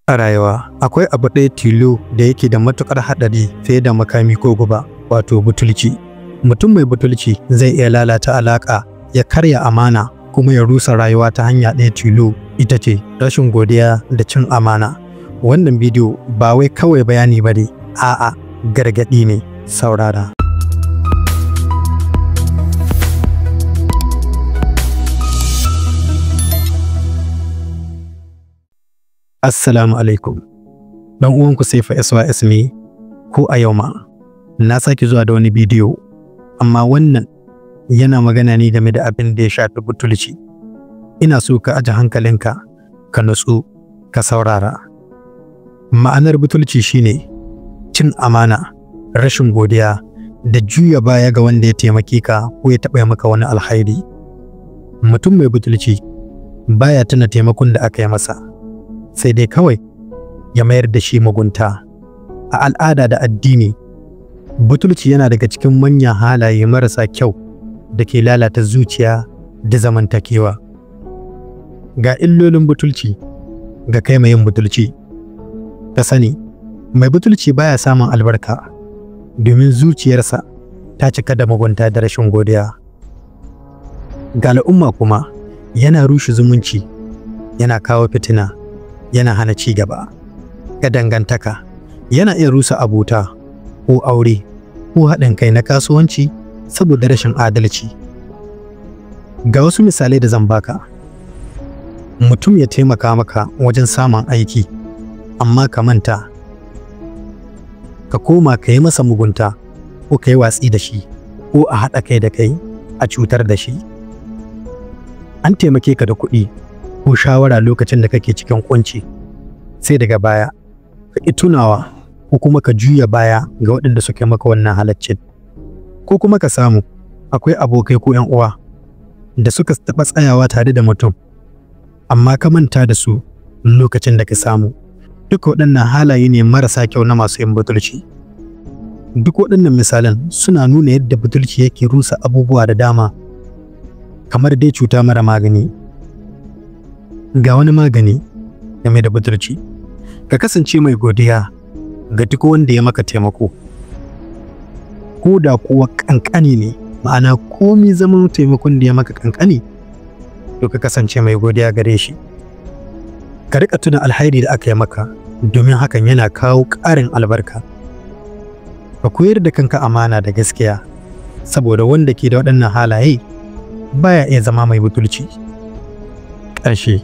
A rayuwa akwai abu ɗaya tilo da yake da matuƙar haɗari fiye da makami ko guba, wato butulci. Mutum mai butulci zai iya lalata alaƙa, ya karya amana, kuma ya rusa rayuwa ta hanya ɗaya tilo, ita ce rashin godiya da cin amana. Wannan bidiyo ba wai kawai bayani ba ne, a'a gargaɗi ne, saurara. Assalamu alaikum. Dan uwanku Saifa SYS ne, ko a yau ma na sake zuwa da wani bidiyo, amma wannan yana magana ne game da abin da ya shafi butulci. Ina so ka aje hankalinka, ka nutsu, ka saurara. Ma'anar butulci shine cin amana, rashin godiya, da juya baya ga wanda ya taimake ka ko ya taɓa maka wani alkhairi. Mutum mai butulci baya tuna taimakon da aka yi masa, sai dai kawai ya mayar da shi mugunta. A al'ada da addini, butulci yana daga cikin manyan halaye marasa kyau da ke lalata zuciya da zamantakewa. Ga illolin butulci ga kai mai yin butulci. Ka sani, mai butulci baya samun albarka domin zuciyarsa ta cika da mugunta da rashin godiya. Ga al'umma kuma yana rushe zumunci, yana kawo fitina, yana hana ci gaba. Ga dangantaka yana iya rusa abota ko aure ko haɗin kai na kasuwanci saboda rashin adalci. Ga wasu misalai da zan baka. Mutum ya taimaka maka wajen samun aiki, amma ka manta, ka koma ka yi masa mugunta ko ka yi watsi da shi, ko a haɗa kai da kai a cutar da shi. An taimake ka da kuɗi ko shawara lokacin da kake cikin kunci, sai daga baya ka ƙi tunawa ko kuma ka juya baya ga waɗanda suke maka wannan halaccin. Ko kuma ka samu akwai abokai ko 'yan uwa da suka taɓa tsayawa tare da mutum, amma ka manta da su lokacin da ka samu. Duka waɗannan halaye ne marasa kyau na masu yin butulci. Duk waɗannan misalan suna nuna yadda butulci yake rusa abubuwa da dama, kamar dai cuta mara magani. Ga wani magani game da butulci: ka kasance mai godiya ga duk wanda ya maka taimako, ko da kuwa kankani ne, ma'ana komi zaman taimakon da ya maka kankani, to ka kasance mai godiya gare shi. Ka rika tuna alhairi da aka yi maka, domin hakan yana kawo ƙarin albarka. Ka koyar da kanka amana da gaskiya, saboda wanda ke da waɗannan halaye baya iya zama mai butulci. Ƙarshe,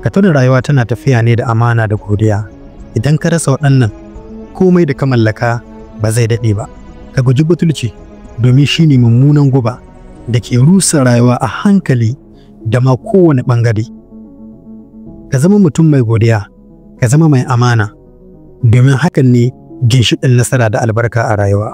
ka tuna rayuwa tana tafiya ne da amana da godiya. Idan ka rasa waɗannan, komai da ka mallaka ba zai daɗe ba. Ka guji butulci, domin shi ne mummunan guba da ke rusa rayuwa a hankali da ma kowane ɓangare. Ka zama mutum mai godiya, ka zama mai amana, domin hakan ne ginshiƙin nasara da albarka a rayuwa.